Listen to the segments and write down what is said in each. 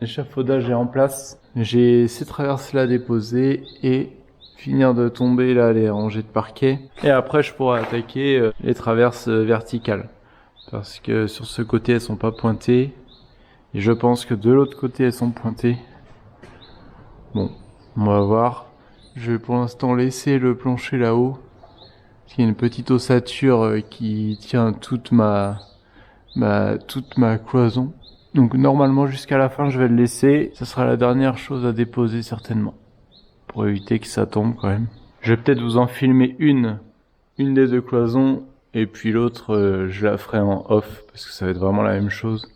L'échafaudage est en place. J'ai ces traverses-là déposées et finir de tomber là les rangées de parquet. Et après, je pourrai attaquer les traverses verticales. Parce que sur ce côté, elles sont pas pointées. Et je pense que de l'autre côté, elles sont pointées. Bon, on va voir. Je vais pour l'instant laisser le plancher là-haut. Parce qu'il y a une petite ossature qui tient toute ma cloison. Donc normalement jusqu'à la fin je vais le laisser. Ça sera la dernière chose à déposer certainement. Pour éviter que ça tombe quand même. Je vais peut-être vous en filmer une des deux cloisons. Et puis l'autre je la ferai en off. Parce que ça va être vraiment la même chose.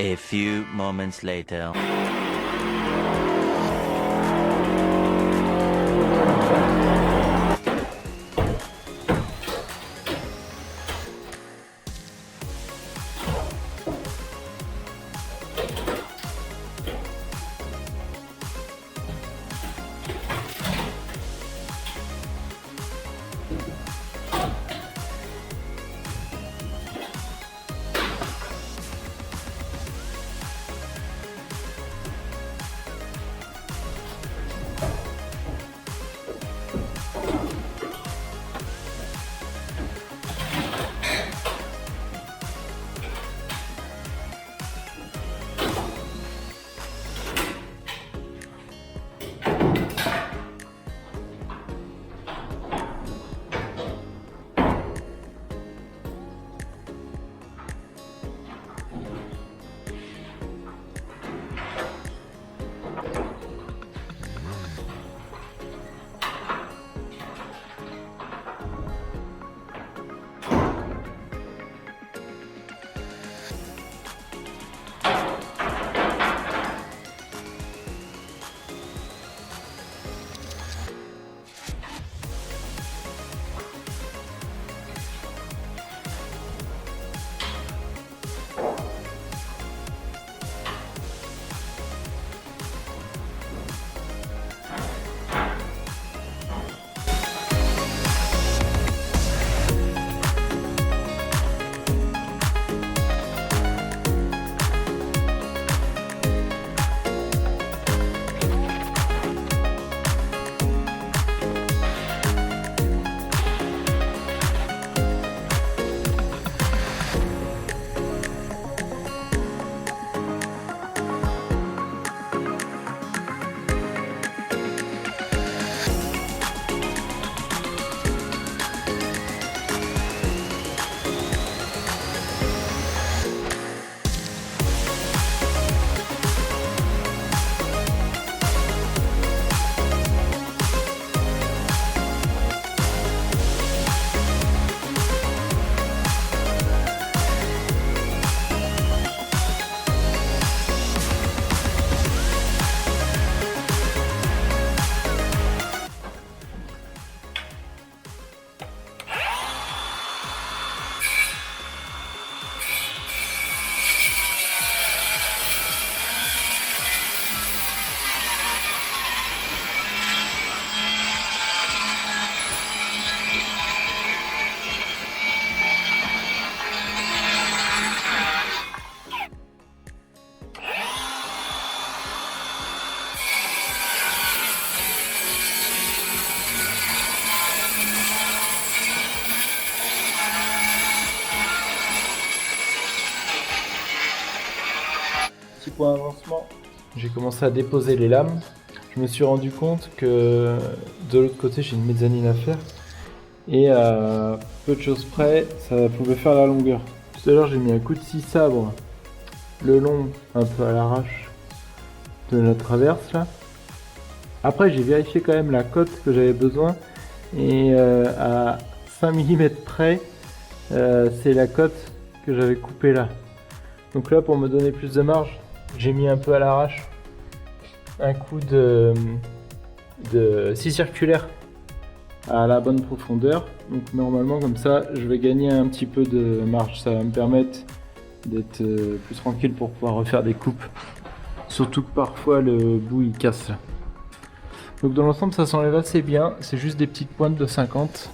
A few moments later. Petit point d'avancement, j'ai commencé à déposer les lames. Je me suis rendu compte que de l'autre côté j'ai une mezzanine à faire et à peu de choses près ça pouvait faire la longueur. Tout à l'heure j'ai mis un coup de scie sabre le long un peu à l'arrache de la traverse là. Après j'ai vérifié quand même la cote que j'avais besoin et à 5 mm près c'est la cote que j'avais coupée là. Donc là pour me donner plus de marge j'ai mis un peu à l'arrache un coup de scie circulaire à la bonne profondeur. Donc normalement comme ça je vais gagner un petit peu de marge, ça va me permettre d'être plus tranquille pour pouvoir refaire des coupes. Surtout que parfois le bout il casse là. Donc dans l'ensemble ça s'enlève assez bien, c'est juste des petites pointes de 50.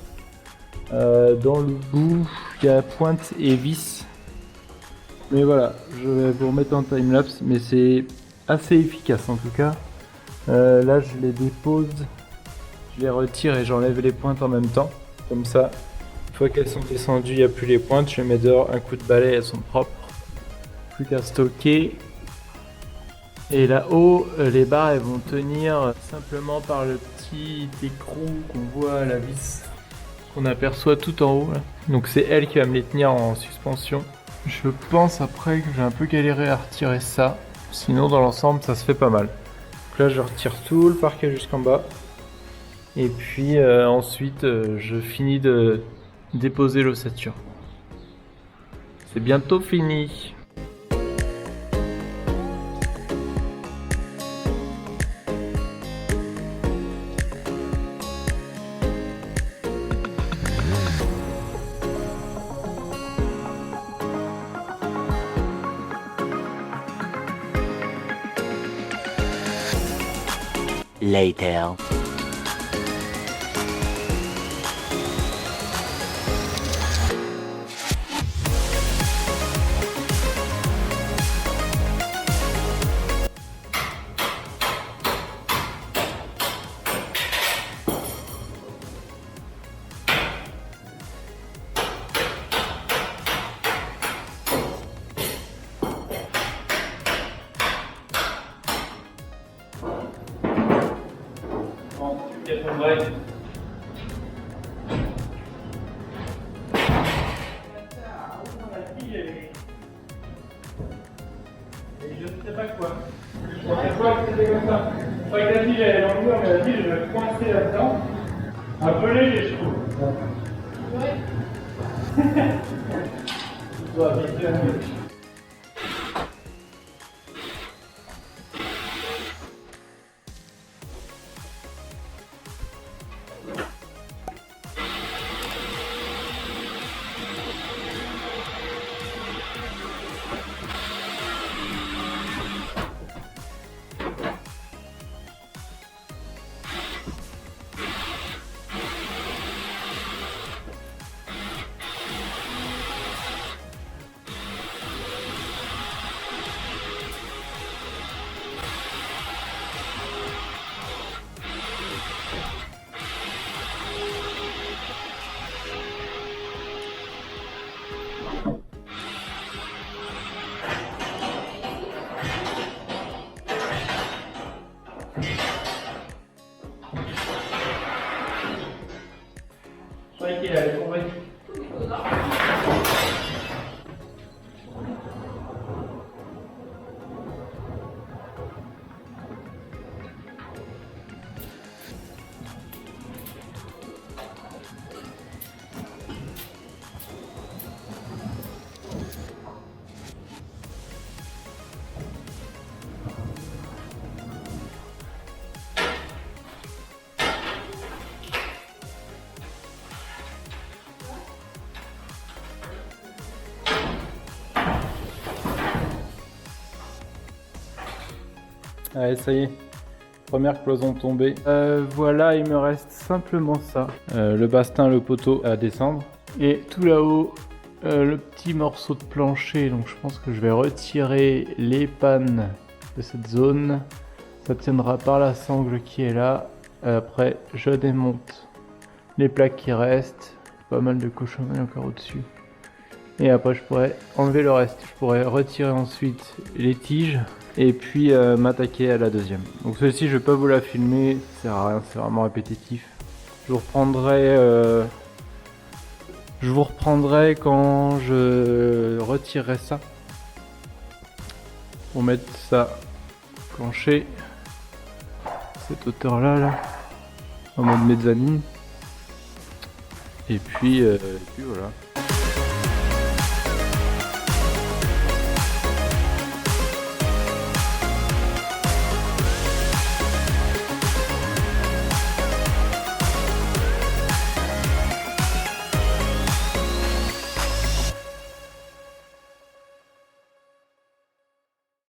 Dans le bout il y a pointe et vis. Mais voilà, je vais vous remettre en timelapse, mais c'est assez efficace en tout cas. Là je les dépose, je les retire et j'enlève les pointes en même temps. Comme ça, une fois qu'elles sont descendues, il n'y a plus les pointes, je les mets dehors, un coup de balai, elles sont propres. Plus qu'à stocker. Et là-haut, les barres elles vont tenir simplement par le petit écrou qu'on voit à la vis, qu'on aperçoit tout en haut là. Donc c'est elle qui va me les tenir en suspension. Je pense après que j'ai un peu galéré à retirer ça, sinon dans l'ensemble ça se fait pas mal. Donc là je retire tout le parquet jusqu'en bas, et puis ensuite je finis de déposer l'ossature. C'est bientôt fini. later. Bon, tu fais ton break. Et je ne sais pas quoi. Je pensais pas que c'était comme ça. Je croyais que la tige elle est dans le mur, mais la tige je vais coincer là-dedans. Un peu léger, je trouve. Ouais. Tu dois habiter un peu. Je croyais qu'il allait tomber. Allez, ça y est, première cloison tombée. Voilà, il me reste simplement ça. Le bastin, le poteau à descendre. Et tout là-haut, le petit morceau de plancher. Donc je pense que je vais retirer les pannes de cette zone. Ça tiendra par la sangle qui est là. Après, je démonte les plaques qui restent. Pas mal de cochonneries encore au-dessus. Et après, je pourrais enlever le reste. Je pourrais retirer ensuite les tiges. Et puis m'attaquer à la deuxième. Donc celle-ci je vais pas vous la filmer, ça sert à rien, c'est vraiment répétitif. Je vous reprendrai quand je retirerai ça. Pour mettre ça plancher, cette hauteur là, en mode mezzanine. Et puis voilà.